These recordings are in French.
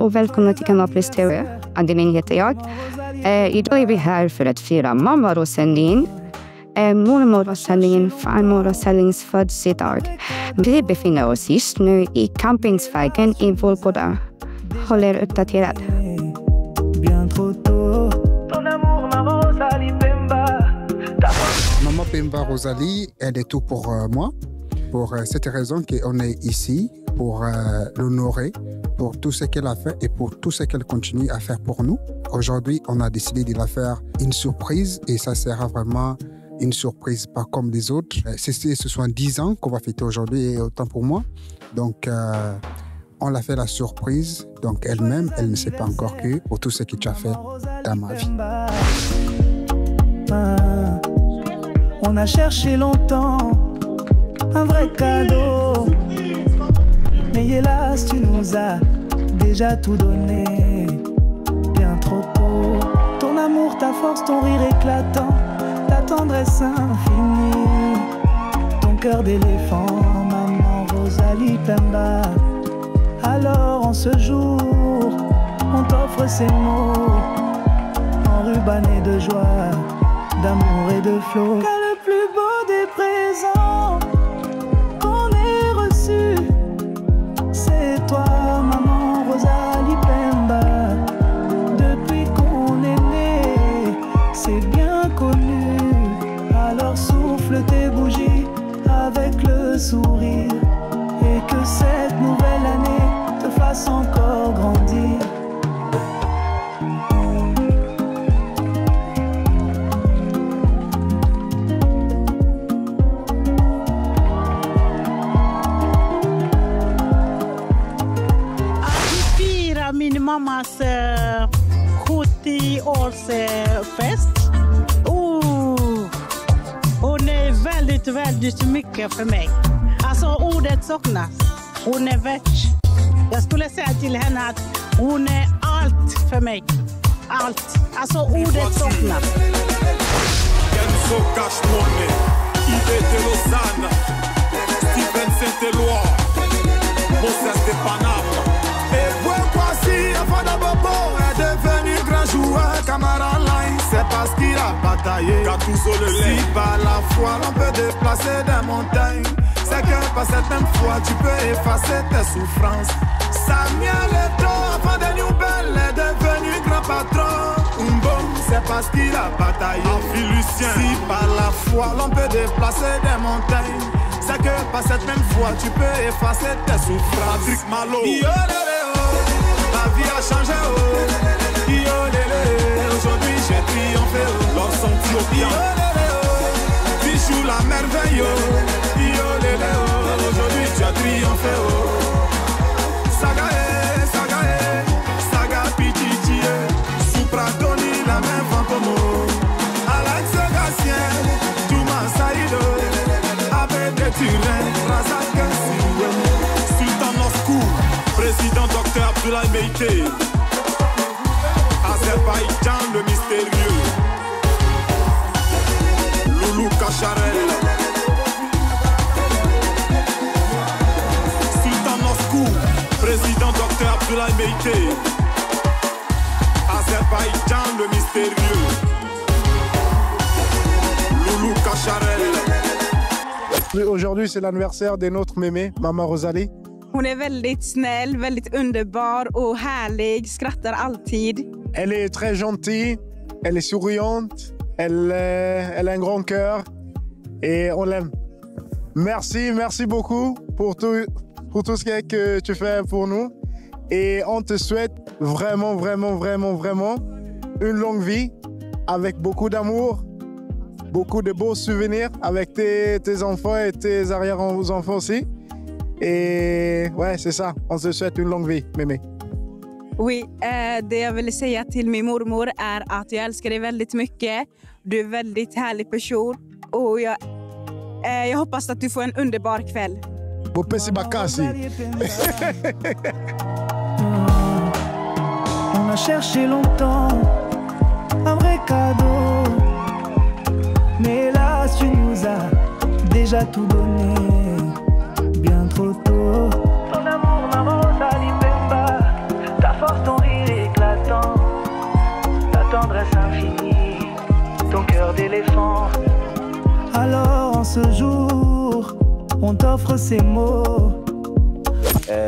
och välkomna till Kanal Plus TV. Adeline heter jag. Idag är vi här för att fira mamma Rosalind, mormor Rosalind, farmor Rosalins födelsedag. Vi befinner oss just nu i Campingsvägen i Vårgårda. Håll er uppdaterad. Maman Pemba Rosalie, elle est tout pour moi. Pour cette raison qu'on est ici, pour l'honorer, pour tout ce qu'elle a fait et pour tout ce qu'elle continue à faire pour nous. Aujourd'hui, on a décidé de la faire une surprise et ça sera vraiment une surprise pas comme les autres. Ce sont 10 ans qu'on va fêter aujourd'hui et autant pour moi. Donc, on l'a fait la surprise. Donc, elle-même, elle ne sait pas encore que pour tout ce que tu as fait dans ma vie. On a cherché longtemps un vrai cadeau, mais hélas tu nous as déjà tout donné, bien trop tôt. Ton amour, ta force, ton rire éclatant, ta tendresse infinie, ton cœur d'éléphant, maman Rosalie Pemba. Alors en ce jour, on t'offre ces mots, enrubannés de joie, d'amour et de flot. Car le plus beau des présents qu'on ait reçu, c'est toi, maman Rosalie Pemba. Depuis qu'on est né, c'est bien connu. Alors souffle tes bougies avec le sourire, et que cette nouvelle année te fasse encore grandir. Min mammas 70-årsfest. Hon är väldigt mycket för mig. Alltså ordet saknas. Hon är värst. Jag skulle säga till henne att hon är allt för mig. Allt. Alltså ordet saknas. Enzo Cashmone, Yves de Lausanne, Steven Saint-Éloi, Moses de Panama. Et Kwasi, avant d'Abobo, est devenu grand joueur. Camara Line, c'est parce qu'il a bataillé. Si par la foi l'on peut déplacer des montagnes, c'est que par cette même foi tu peux effacer tes souffrances. Samuel Eto'o, avant de Newbell, est devenu grand patron. Umbom, c'est parce qu'il a bataillé. Lucien, si par la foi l'on peut déplacer des montagnes, c'est que par cette même foi tu peux effacer tes souffrances. Patrick Malo, la vie a changé, oh. Aujourd'hui j'ai triomphé, oh. L'homme sont Tiopiens, tu joues la merveille, oh. Aujourd'hui tu as triomphé, oh. Sagae, Saga Pichichi, Supra Tony, la main Fantomo, Alex Gatien, Touma Saïdo, Abed Turin, Razak Siwe, Sultan Moscou, Président Dr Abdoulaye Meïté, Azerbaïdjan le mystérieux, Loulou Kacharel, Sultan Moscou, Président Dr Abdoulaye Meïté, Azerbaïdjan le mystérieux, Loulou Kacharel. Aujourd'hui c'est l'anniversaire de notre mémé, maman Rosalie. Hon är väldigt snäll, väldigt underbar och härlig, skrattar alltid. Elle est très gentille, elle est souriante, elle a un grand cœur et on l'aime. Merci beaucoup pour tout ce que tu fais pour nous. Et on te souhaite vraiment une longue vie avec beaucoup d'amour, beaucoup de beaux souvenirs avec tes enfants et tes arrière-enfants aussi. Et ouais, c'est ça. On se souhaite une longue vie, mémé. Oui, det jag vill säga till min mormor är att jag älskar dig väldigt mycket. Du är en väldigt härlig person och jag hoppas att du får en underbar kväll. Bopesi Bakasi. On a cherché longtemps un vrai cadeau, mais hélas tu nous as déjà tout donné, bien trop tôt. Ton amour, maman Rosalie Pemba, ta force. ton cœur d'éléphant. Alors en ce jour, on t'offre ces mots.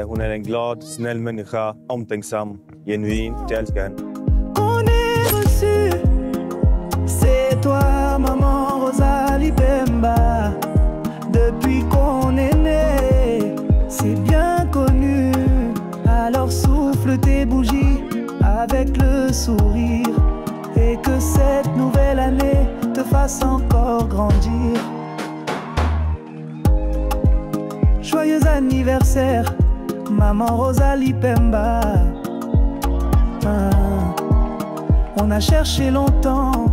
Hon är en glad, snäll människa, omtänksam, genuin, jag älskar henne. On est reçu, c'est toi maman Rosalie Pemba. Depuis qu'on est né, c'est bien connu. Alors souffle tes bougies avec le sourire. Et que cette nouvelle année te fasse encore grandir. Joyeux anniversaire, maman Rosalie Pemba. On a cherché longtemps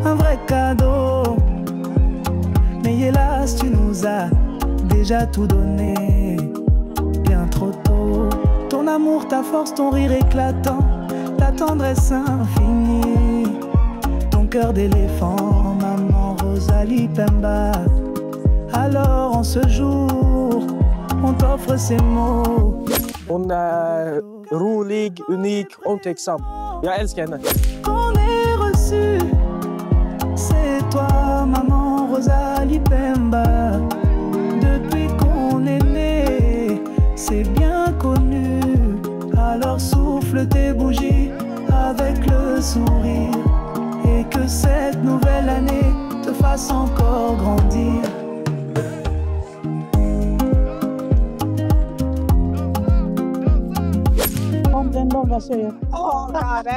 un vrai cadeau, mais hélas tu nous as déjà tout donné, bien trop tôt. Ton amour, ta force, ton rire éclatant, ta tendresse infinie, ton cœur d'éléphant, maman Rosalie Pemba. Alors en ce jour, on t'offre ces mots. Hon är rolig, unik, omtänksam. Jag älskar henne. On est reçu, c'est toi maman Rosalie Pemba. Depuis qu'on est né, c'est bien connu. Alors souffle tes bougies avec le sourire. Et que cette nouvelle année te fasse encore grandir. Oh, God.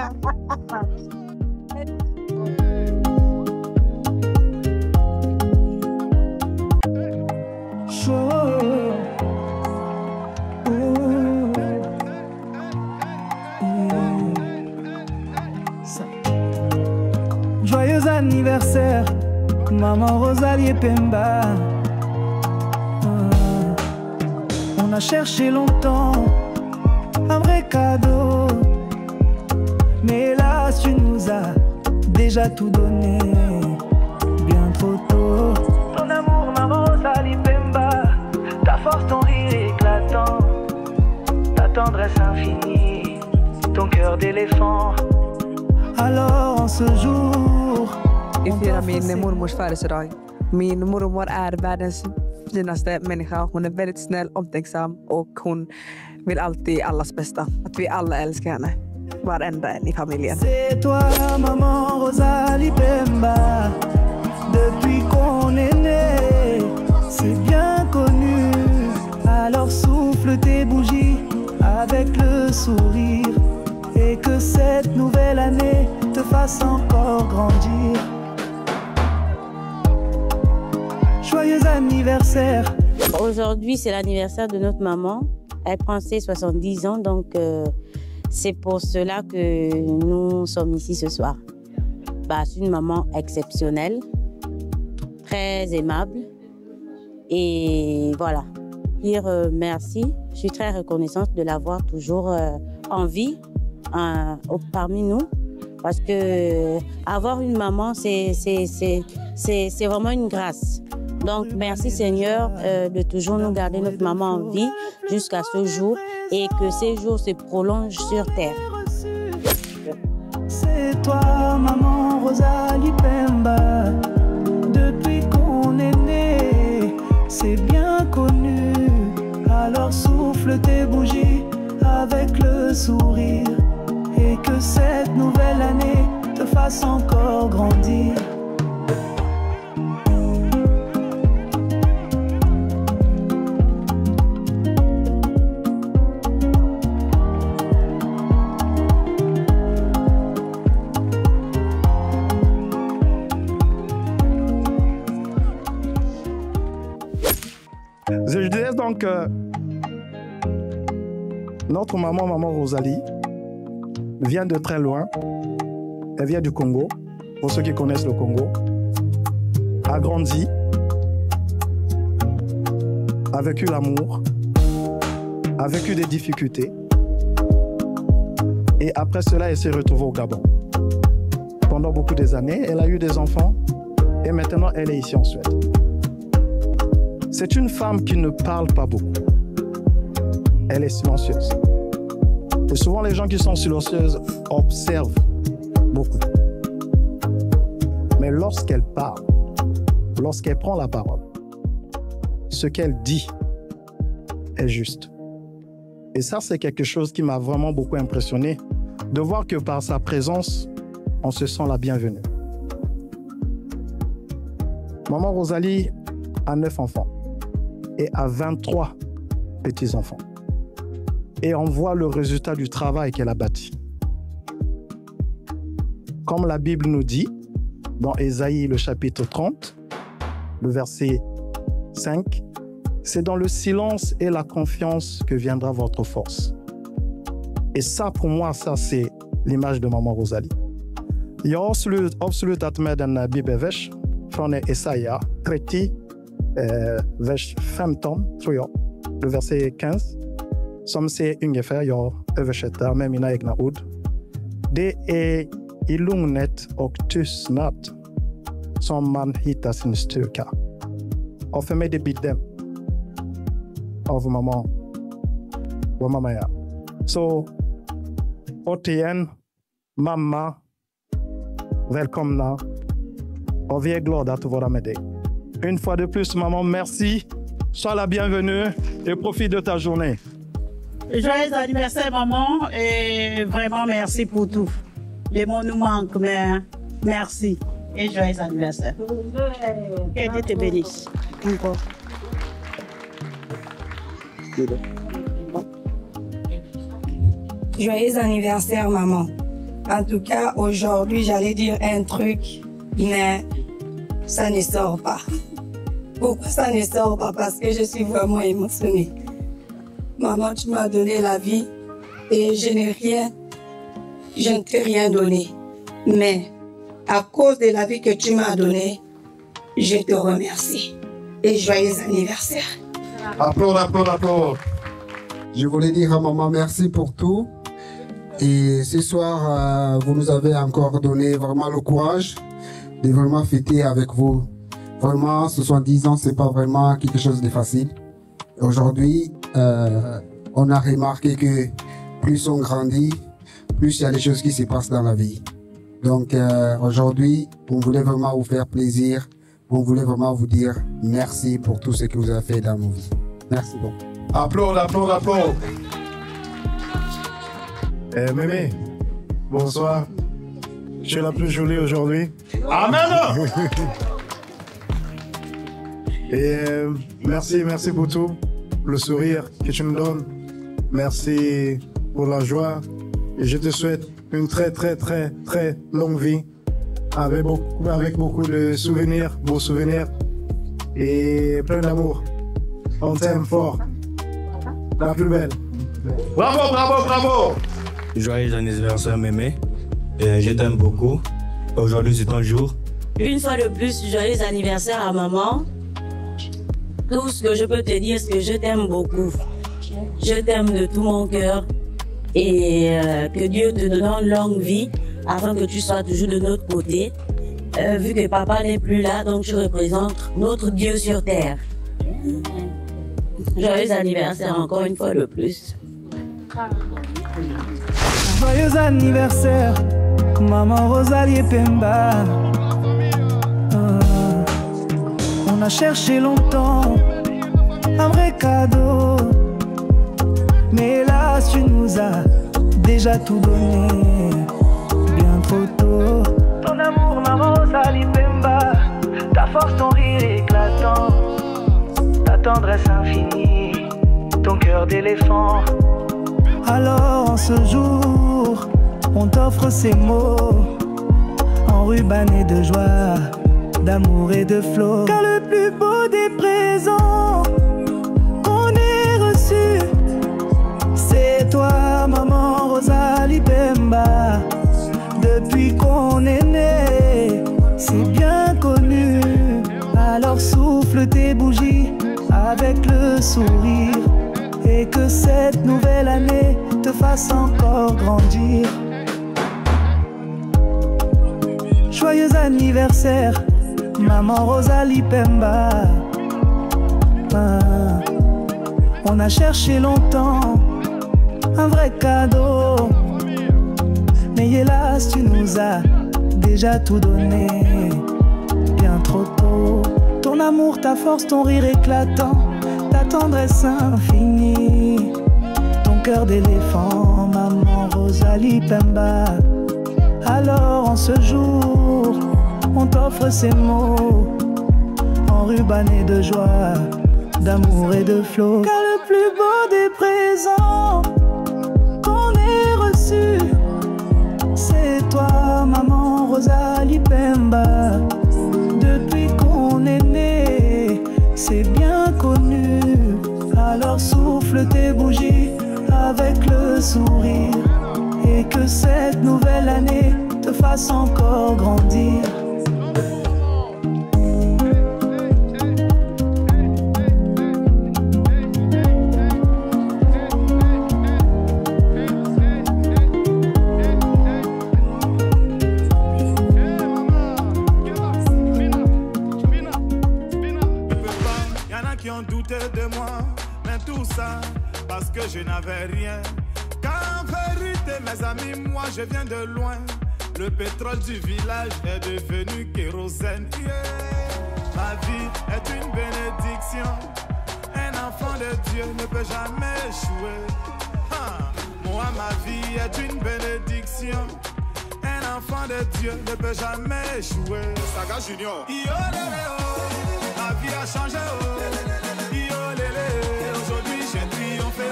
Joyeux anniversaire, maman Rosalie Pemba. On a cherché longtemps un vrai cadeau, mais hélas tu nous as déjà tout donné, bien trop tôt. Ton amour, maman Rosalie Pemba, ta force, ton rire éclatant, ta tendresse infinie, ton cœur d'éléphant. Alors en ce jour, Vi firar min mormors födelsedag. Min mormor är världens finaste människa. Hon är väldigt snäll, omtänksam och hon vill alltid allas bästa. Att vi alla älskar henne. Varenda en i familjen. C'est toi maman Rosalie Pemba. Depuis qu'on est né, c'est bien connu. Alors souffle tes bougies avec le sourire. Et que cette nouvelle année te fasse encore grandir. Joyeux anniversaire. Aujourd'hui, c'est l'anniversaire de notre maman. Elle prend ses 70 ans, donc c'est pour cela que nous sommes ici ce soir. C'est une maman exceptionnelle, très aimable. Et voilà, dire merci. Je suis très reconnaissante de l'avoir toujours en vie parmi nous. Parce que avoir une maman, c'est vraiment une grâce. Donc, merci Seigneur de toujours nous garder notre maman en vie jusqu'à ce jour et que ces jours se prolongent sur terre. C'est toi, maman Rosalie Pemba. Depuis qu'on est né, c'est bien connu. Alors souffle tes bougies avec le sourire et que cette nouvelle année te fasse encore grandir. Je disais donc que notre maman Rosalie, vient de très loin. Elle vient du Congo, pour ceux qui connaissent le Congo. A grandi, a vécu l'amour, a vécu des difficultés. Et après cela, elle s'est retrouvée au Gabon. Pendant beaucoup des années, elle a eu des enfants et maintenant, elle est ici en Suède. C'est une femme qui ne parle pas beaucoup. Elle est silencieuse. Et souvent, les gens qui sont silencieuses observent beaucoup. Mais lorsqu'elle parle, lorsqu'elle prend la parole, ce qu'elle dit est juste. Et ça, c'est quelque chose qui m'a vraiment beaucoup impressionné, de voir que par sa présence, on se sent la bienvenue. Maman Rosalie a 9 enfants et a 23 petits-enfants. Et on voit le résultat du travail qu'elle a bâti. Comme la Bible nous dit, dans Ésaïe, le chapitre 30, le verset 5, c'est dans le silence et la confiance que viendra votre force. Et ça, pour moi, ça, c'est l'image de Maman Rosalie. Jag avslutat med en bibelvers från Jesaja 30, vers 15, tror jag, le verset 15, som säger ungefär, jag översätter med mina egna ord. Det är i lugnet och tystnad som man hittar sin styrka. Och för mig det blir det av mamma, vad mamma är. Så återigen, mamma, välkomna och vi är glada att vara med dig. Une fois de plus, maman, merci. Sois la bienvenue et profite de ta journée. Joyeux anniversaire, maman, et vraiment merci pour tout. Les mots nous manquent, mais merci et joyeux anniversaire. Que Dieu te bénisse. Encore. Joyeux anniversaire, maman. En tout cas, aujourd'hui, j'allais dire un truc, mais ça ne sort pas. Pourquoi ça ne sort pas? Parce que je suis vraiment émotionnée. Maman, tu m'as donné la vie et je ne t'ai rien donné. Mais à cause de la vie que tu m'as donnée, je te remercie. Et joyeux anniversaire. Applaudissements, applaudissements. Je voulais dire à maman merci pour tout. Et ce soir, vous nous avez encore donné vraiment le courage de vraiment fêter avec vous. Vraiment, 70 ans, c'est pas vraiment quelque chose de facile. Aujourd'hui, on a remarqué que plus on grandit, plus il y a des choses qui se passent dans la vie. Donc aujourd'hui, on voulait vraiment vous faire plaisir. On voulait vraiment vous dire merci pour tout ce que vous avez fait dans nos vies. Merci beaucoup. Applaudissements, applaudissements. Mémé, bonsoir. Je suis la plus jolie aujourd'hui. Amen. Et merci pour tout. Le sourire que tu me donnes. Merci pour la joie. Et je te souhaite une très longue vie. Avec beaucoup de souvenirs, beaux souvenirs. Et plein d'amour. On t'aime fort. La plus belle. Bravo, bravo, bravo. Joyeux anniversaire, Mémé. Je t'aime beaucoup. Aujourd'hui, c'est ton jour. Une fois de plus, joyeux anniversaire à maman. Tout ce que je peux te dire, c'est que je t'aime beaucoup. Je t'aime de tout mon cœur. Et que Dieu te donne longue vie afin que tu sois toujours de notre côté. Vu que papa n'est plus là, donc je représente notre Dieu sur terre. Joyeux anniversaire encore une fois de plus. Joyeux anniversaire, maman Rosalie Pemba. On a cherché longtemps un vrai cadeau, mais hélas tu nous as déjà tout donné, bien trop tôt. Ton amour, maman Rosalie Pemba, ta force, ton rire éclatant, ta tendresse infinie, ton cœur d'éléphant. Alors en ce jour, on t'offre ces mots, enrubannés de joie, d'amour et de flot. Car le plus beau des présents qu'on ait reçu, c'est toi, maman Rosalie Pemba. Depuis qu'on est né, c'est bien connu. Alors souffle tes bougies avec le sourire, et que cette nouvelle année te fasse encore grandir. Joyeux anniversaire, maman Rosalie Pemba. On a cherché longtemps un vrai cadeau, mais hélas tu nous as déjà tout donné, trop tôt. Ton amour, ta force, ton rire éclatant, ta tendresse infinie. Ton cœur d'éléphant, maman Rosalie Pemba. Alors en ce jour, on t'offre ces mots, enrubannés de joie, d'amour et de flot. Car le plus beau des présents qu'on ait reçu, c'est toi, maman Rosalie Pemba. Depuis qu'on est né, c'est bien connu. Alors souffle tes bougies avec le sourire, et que cette nouvelle année te fasse encore grandir. De moi, mais tout ça parce que je n'avais rien. Car en vérité, mes amis, moi je viens de loin. Le pétrole du village est devenu kérosène. Yeah. Ma vie est une bénédiction. Un enfant de Dieu ne peut jamais échouer. Moi, ma vie est une bénédiction. Un enfant de Dieu ne peut jamais échouer. Saga Junior. Ma vie a changé. Aujourd'hui j'ai triomphé.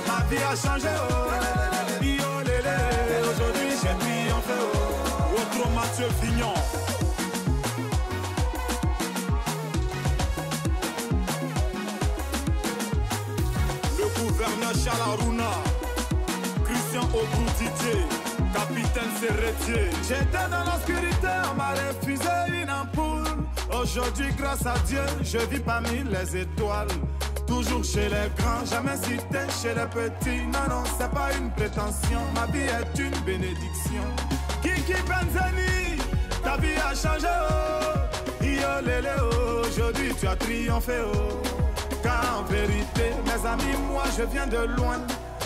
Ma vie a changé. Aujourd'hui j'ai triomphé. Autre Mathieu Vignon. Le gouverneur Charles Aruna, Christian Obroutier, capitaine Serretier. J'étais dans l'obscurité, on m'a refusé une ampoule. Aujourd'hui, grâce à Dieu, je vis parmi les étoiles. Toujours chez les grands, jamais cité chez les petits. Non, non, c'est pas une prétention. Ma vie est une bénédiction. Kiki Benzani, ta vie a changé. Oh. Yo lélé, oh. Aujourd'hui, tu as triomphé. Oh. Car en vérité, mes amis, moi, je viens de loin.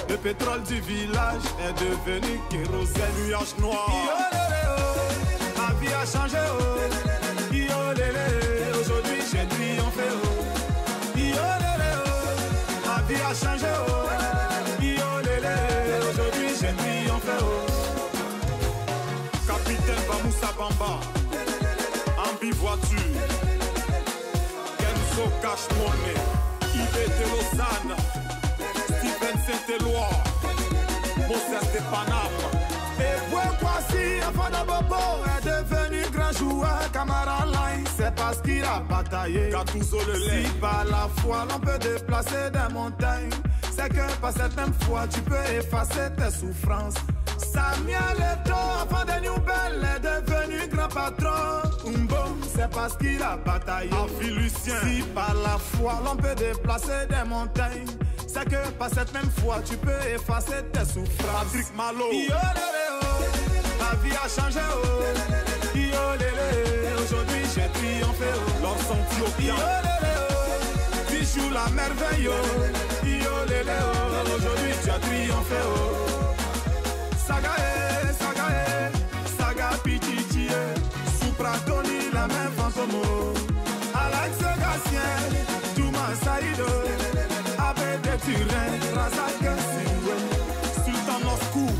Le pétrole du village est devenu kérosène. Nuage noir. Yo lélé, oh. Ma vie a changé. Oh. Aujourd'hui j'ai triomphé. Ma vie a changé. Aujourd'hui j'ai triomphé. Capitaine Bamoussa Bamba, Ambi voiture, Kenzo Cash Money, IBT Lausanne, Steven Saint-Éloi, Moses de Paname. Et ouais, voici, enfant de Bobo est devenu grand joueur. Camara Line, c'est parce qu'il a bataillé. Si par la foi l'on peut déplacer des montagnes, c'est que par cette même foi tu peux effacer tes souffrances. Samuel Eto'o, enfant de Newbell, est devenu grand patron. Umbo, c'est parce qu'il a bataillé. Lucien, si par la foi l'on peut déplacer des montagnes, c'est que par cette même foi tu peux effacer tes souffrances. Patrick Malo. Ma vie a changé. Aujourd'hui j'ai triomphé. L'Orson Bichou la merveille. Aujourd'hui tu as triomphé. Sagae, Sagae, Saga Pichichi, Supra Tony la même fantôme. Alex Gatien, Touma Saïdo, Abed Turin, Razak Siwe, Sultan Moscou,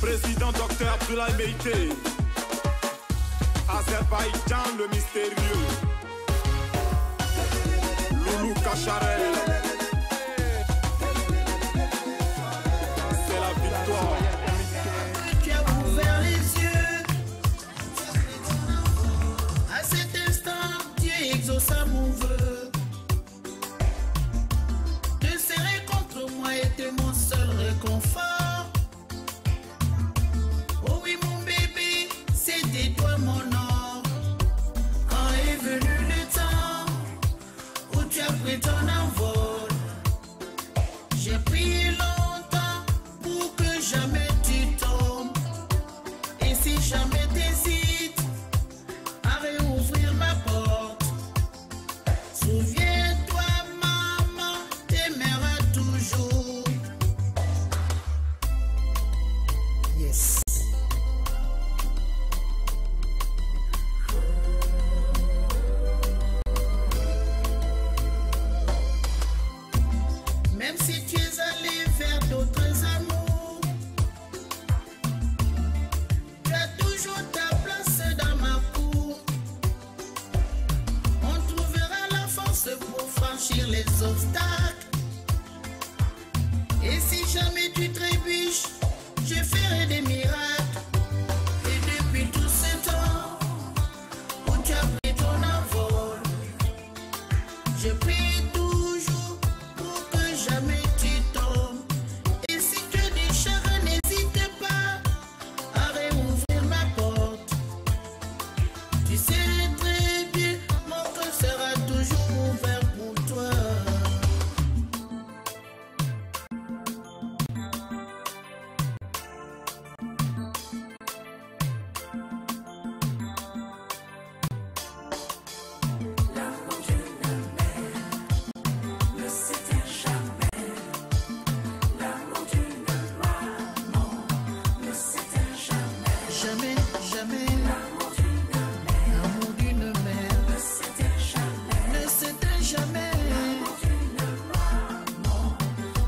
président Dr Abdoulaye Meïté, Azerbaïdjan le mystérieux, Loulou Kacharel. C'est la victoire. Ça mon vœu te serrer contre moi était mon seul réconfort. Oh oui mon bébé, c'était toi mon or. Quand est venu le temps où tu as pris ton envol, jamais. L'amour d'une mère ne s'éteint jamais. Ne s'éteint jamais. L'amour d'une maman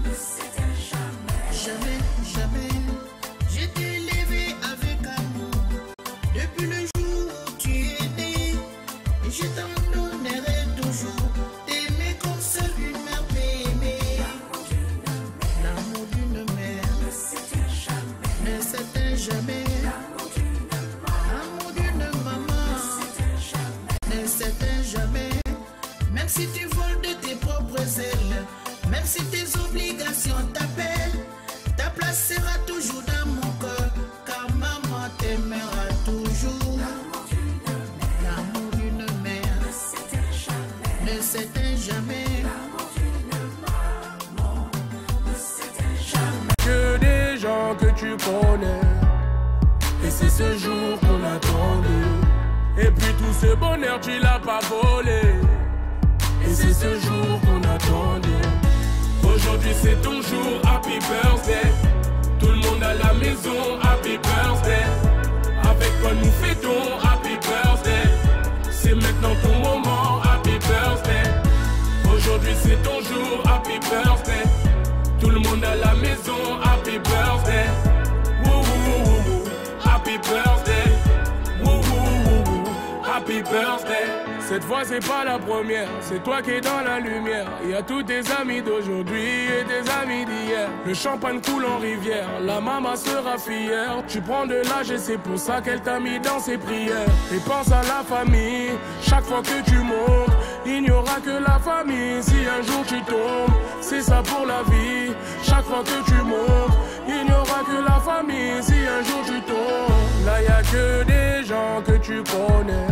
ne s'éteint jamais. Jamais, jamais. Je t'ai élevé avec amour depuis le jour où tu es né. Et je t'en donnerai toujours. T'aimer comme seule une mère peut aimer. L'amour d'une mère ne s'éteint jamais. Ne s'éteint jamais. L'amour d'une maman ne s'éteint jamais. Même si tu voles de tes propres ailes, même si tes obligations t'appellent, ta place sera toujours dans mon cœur, car maman t'aimera toujours. L'amour d'une mère ne s'éteint jamais. Ne s'éteint jamais. Que des gens que tu connais. Et c'est ce jour qu'on attendait. Et puis tout ce bonheur tu l'as pas volé. Et c'est ce jour qu'on attendait. Aujourd'hui c'est ton jour, happy birthday. Tout le monde à la maison, happy birthday. Avec quoi nous fêtons, happy birthday. C'est maintenant ton moment, happy birthday. Aujourd'hui c'est ton jour, happy birthday. Tout le monde à la maison, happy birthday. Woo woo woo woo. Happy birthday. Woo woo woo woo. Happy birthday. Cette fois c'est pas la première, c'est toi qui es dans la lumière. Il y a tous tes amis d'aujourd'hui et tes amis d'hier. Le champagne coule en rivière, la maman sera fière. Tu prends de l'âge et c'est pour ça qu'elle t'a mis dans ses prières. Et pense à la famille, chaque fois que tu montes, il n'y aura que la famille. Si un jour tu tombes, c'est ça pour la vie. Chaque fois que tu montes, il n'y aura que la famille. Si un jour tu tombes, là y a que des gens que tu connais.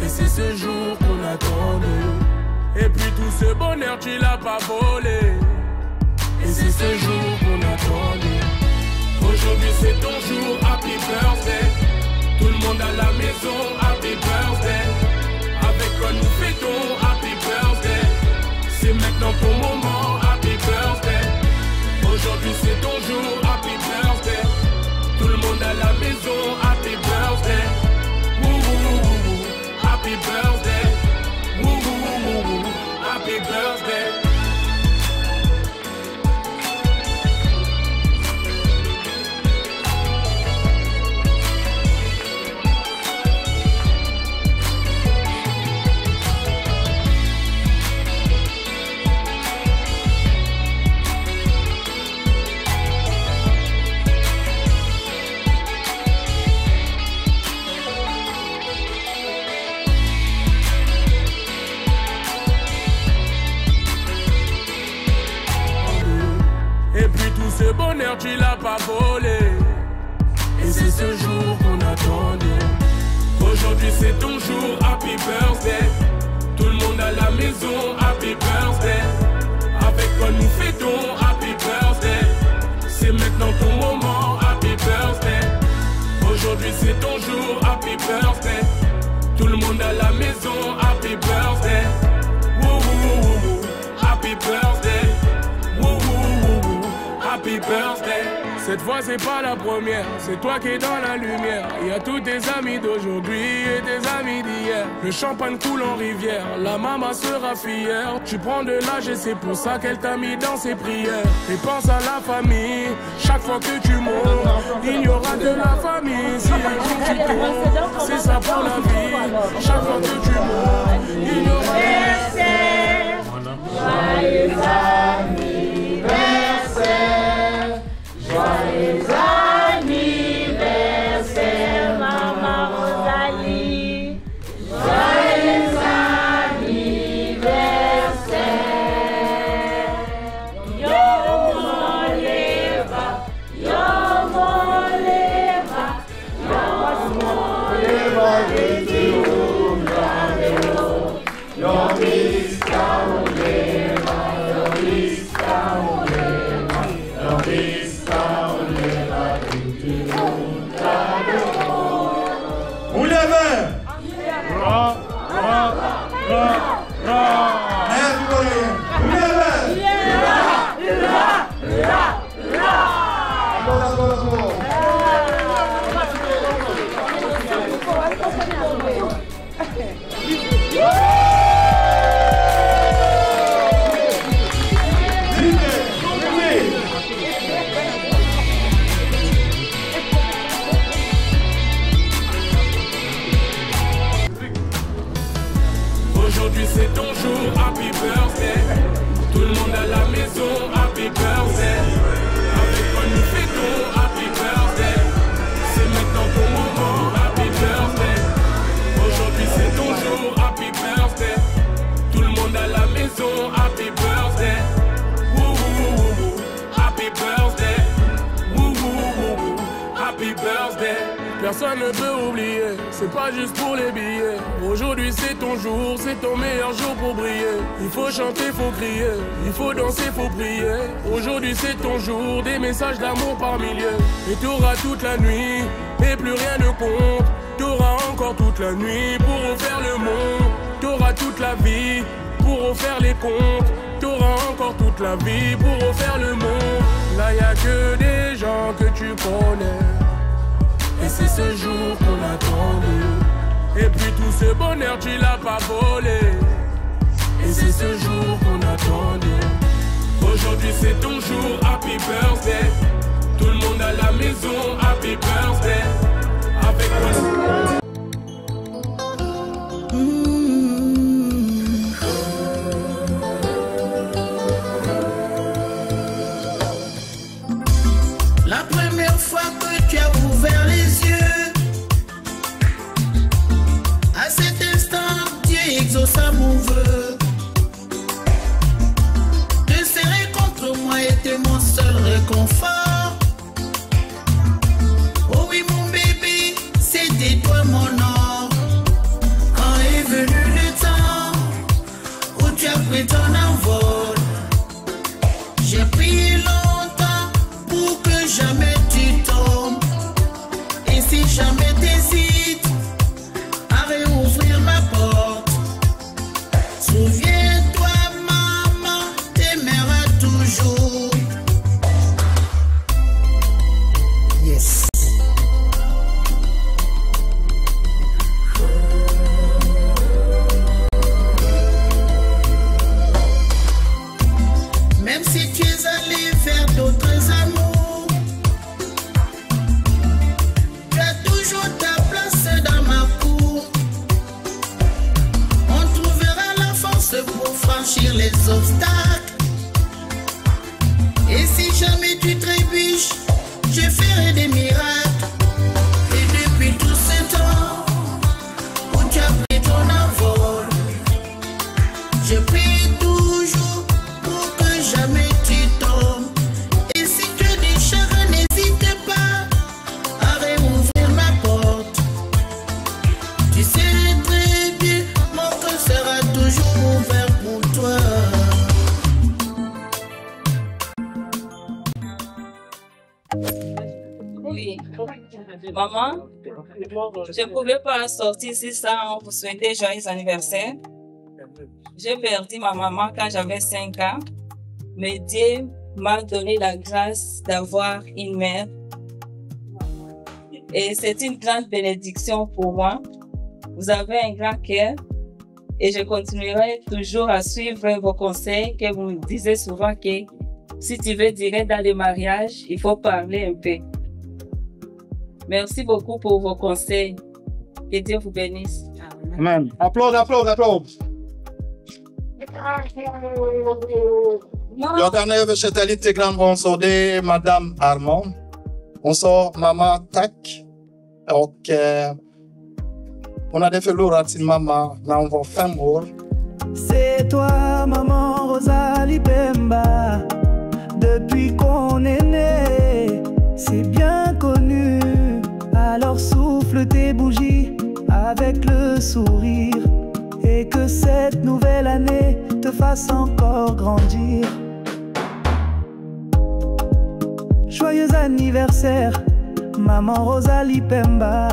Et c'est ce jour qu'on attendait. Et puis tout ce bonheur tu l'as pas volé. Et c'est ce jour qu'on attendait. Aujourd'hui c'est ton jour, happy birthday. Tout le monde à la maison, happy birthday. Avec quoi nous fêtons, happy birthday. C'est maintenant ton moment, happy birthday. Aujourd'hui c'est ton jour, happy birthday. Tout le monde à la maison, happy birthday. Woo woo woo woo. Happy birthday. Woo woo woo woo. Happy birthday. Ce bonheur tu l'as pas volé. Et c'est ce jour qu'on attendait. Aujourd'hui c'est ton jour, happy birthday. Tout le monde à la maison, happy birthday. Avec quoi nous fêtons, happy birthday. C'est maintenant ton moment, happy birthday. Aujourd'hui c'est ton jour, happy birthday. Tout le monde à la maison, happy birthday. Woo woo woo woo. Happy birthday. Woo woo woo woo. Happy birthday. Cette fois c'est pas la première, c'est toi qui es dans la lumière. Il y a tous tes amis d'aujourd'hui et tes amis d'hier. Le champagne coule en rivière, la maman sera fière. Tu prends de l'âge et c'est pour ça qu'elle t'a mis dans ses prières. Et pense à la famille, chaque fois que tu montes, il n'y aura que la famille. Si un jour tu tombes, c'est ça pour la vie. Chaque fois que tu montes, il n'y aura que Joyeux anniversaire, joyeux anniversaire, maman Rosalie. Joyeux anniversaire. Yo moleva, yo moleva, yo moleva de Dios, yo vista moleva, yo vista moleva, yo vista moleva de Dios. Où les mains? Ra, ra, ra, ra. Everybody, où les mains? Ra, ra, ra. birthday. Tout le monde à la maison, happy birthday. Avec quoi nous fêtons, happy birthday. C'est maintenant ton moment, happy birthday. Aujourd'hui c'est ton jour, happy birthday. Tout le monde à la maison, happy birthday. Woo woo woo woo, happy birthday. Woo woo woo woo, happy birthday. Personne ne peut oublier, c'est pas juste pour les billets. Aujourd'hui c'est ton jour, c'est ton meilleur jour pour briller. Il faut chanter, faut crier, il faut danser, faut prier. Aujourd'hui c'est ton jour, des messages d'amour par milliers. Et t'auras toute la nuit, et plus rien ne compte. T'auras encore toute la nuit pour refaire le monde. T'auras toute la vie pour refaire les comptes. T'auras encore toute la vie pour refaire le monde. Là y'a que des gens que tu connais. Et c'est ce jour qu'on attendait. Et puis tout ce bonheur tu l'as pas volé. Et c'est ce jour qu'on attendait. Aujourd'hui c'est ton jour, happy birthday. Tout le monde à la maison, happy birthday. Avec moi. La première fois que tu as ouvert les yeux, à cet instant, Dieu exauça mon vœu. Te serrer contre moi était mon seul réconfort. Oh oui mon bébé, c'était toi mon or. Quand est venu le temps où tu as pris ton envol, j'ai prié longtemps pour que jamais tu tombes. Et si jamais t'hésites à réouvrir ma porte, souviens-toi maman t'aimera toujours. Yes. Même si tu es allé vers d'autres amours, tu as toujours ta place dans ma cour. On trouvera la force pour franchir les obstacles. Et si jamais tu trébuches, je ferai des miracles. Et depuis tout ce temps où tu as pris ton envol, je prie toujours pour que jamais tu tombes. Et si tu es déchiré, n'hésite pas à réouvrir ma porte. Tu sais très bien, mon cœur sera toujours ouvert pour toi. Oui. Maman, je ne pouvais pas sortir ici sans vous souhaiter joyeux anniversaire. J'ai perdu ma maman quand j'avais 5 ans, mais Dieu m'a donné la grâce d'avoir une mère. Et c'est une grande bénédiction pour moi. Vous avez un grand cœur et je continuerai toujours à suivre vos conseils que vous me disiez souvent que si tu veux durer dans le mariage, il faut parler un peu. Merci beaucoup pour vos conseils. Que Dieu vous bénisse. Amen. Applaudissements, applaudissements. Jordan Vechetel Integran Bonsode, Madame Armand. Bonsoir, Maman Tak. Och hon hade förlorat sin mamma när hon var 5 år. C'est toi, maman Rosalie Pemba. Depuis qu'on est né, c'est bien connu. Alors souffle tes bougies avec le sourire. Et que cette nouvelle année te fasse encore grandir. Joyeux anniversaire, maman Rosalie Pemba.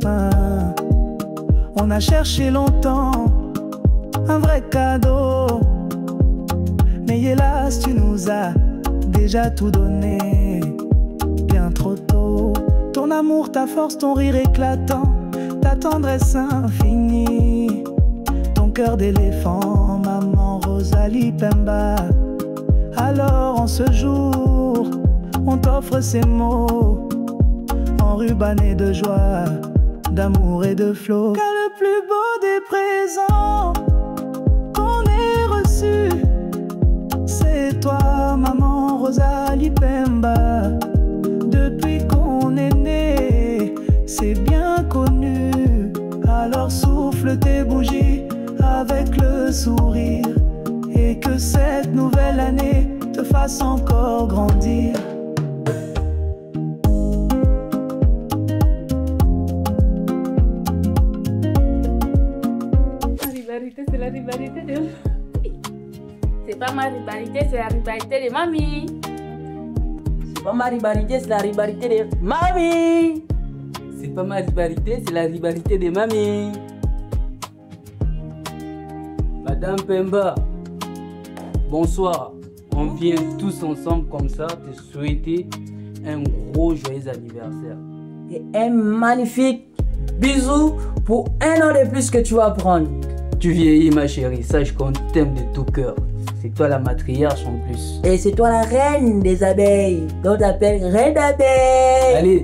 Ah, on a cherché longtemps un vrai cadeau, mais hélas tu nous as déjà tout donné. Bien trop tôt, ton amour, ta force, ton rire éclatant, ta tendresse infinie, ton cœur d'éléphant, maman Rosalie Pemba. Alors en ce jour, on t'offre ces mots, enrubannés de joie, d'amour et de flot. Car le plus beau des présents qu'on ait su, c'est toi, maman Rosalie Pemba. Depuis qu'on est né, c'est bien connu. Alors souffle tes bougies avec le sourire, et que cette nouvelle année te fasse encore grandir. C'est la rivalité de... C'est pas ma rivalité, c'est la rivalité de mamie. C'est pas ma rivalité, c'est la rivalité de mamie. C'est pas ma rivalité, c'est la rivalité de mamie. Madame Pemba, bonsoir. On vient tous ensemble comme ça te souhaiter un gros joyeux anniversaire. Et un magnifique bisou pour un an de plus que tu vas prendre. Tu vieillis ma chérie, sache qu'on t'aime de tout cœur. C'est toi la matriarche en plus. Et c'est toi la reine des abeilles. On t'appelle reine d'abeilles. Allez,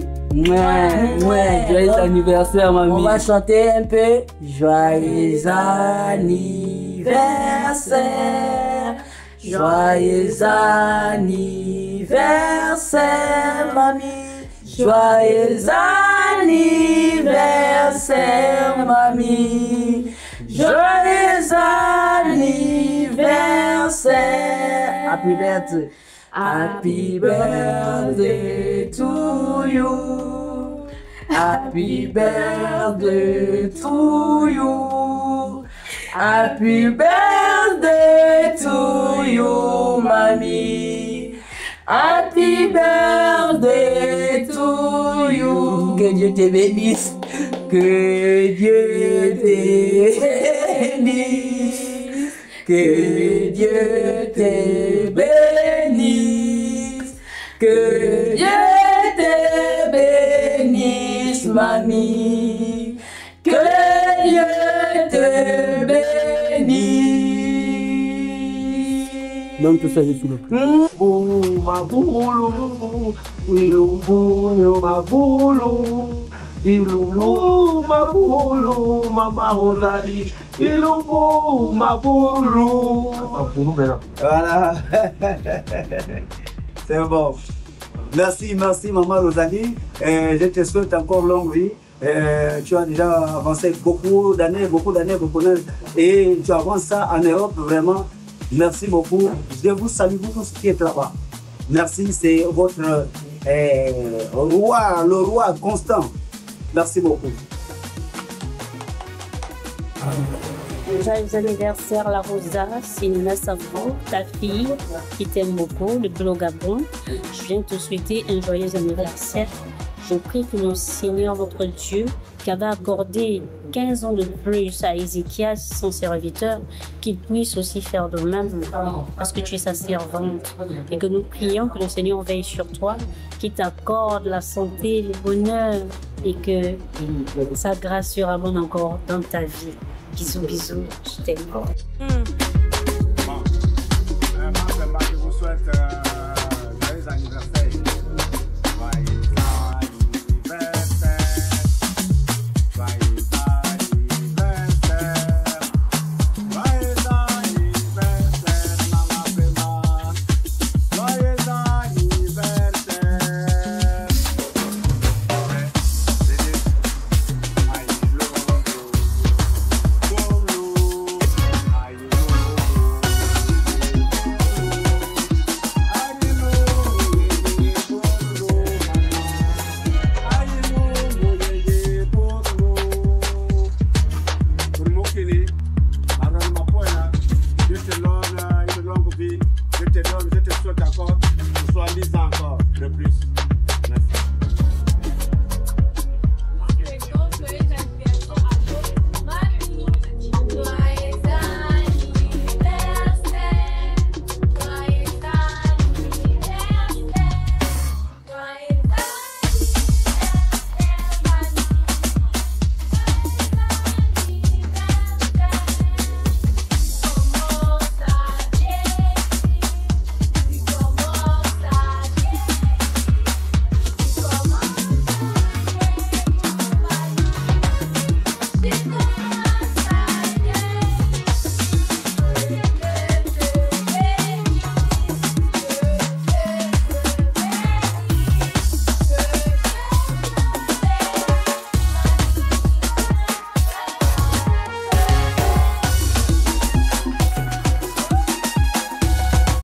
joyeux anniversaire mamie. On va chanter un peu. Joyeux anniversaire. Joyeux anniversaire mamie. Joyeux anniversaire mamie. Joyeux anniversaire. Happy birthday. Happy birthday to you. Happy birthday to you. Happy birthday to you, mamie. Happy birthday to you. Que Dieu te bénisse. Que Dieu te bénisse. Que Dieu te bénisse. Que Dieu te bénisse, mamie. Que Dieu te bénisse. Donc tout ça, j'ai sous le cul. Oh, ma boulot. Oui, ma boulot. Ilou, ma boulot, ma Rosalie. Ilou, ma boulot. Voilà. C'est bon. Merci, maman Rosalie. Je te souhaite encore longue vie. Tu as déjà avancé beaucoup d'années. Et tu avances ça en Europe, vraiment. Merci beaucoup. Je vous salue, vous tous qui êtes là-bas. Merci, c'est votre roi, le roi constant. Merci beaucoup. Joyeux anniversaire la Rosa, c'est Nina Savo, ta fille qui t'aime beaucoup, le Bleu Gabon. Je viens te souhaiter un joyeux anniversaire. Je prie que le Seigneur, notre Dieu, qui avait accordé 15 ans de plus à Ézéchias, son serviteur, qu'il puisse aussi faire de même, parce que tu es sa servante. Et que nous prions que le Seigneur veille sur toi, qu'il t'accorde la santé, le bonheur, et que sa grâce surabonde encore dans ta vie. Bisous, je t'aime. Je vous souhaite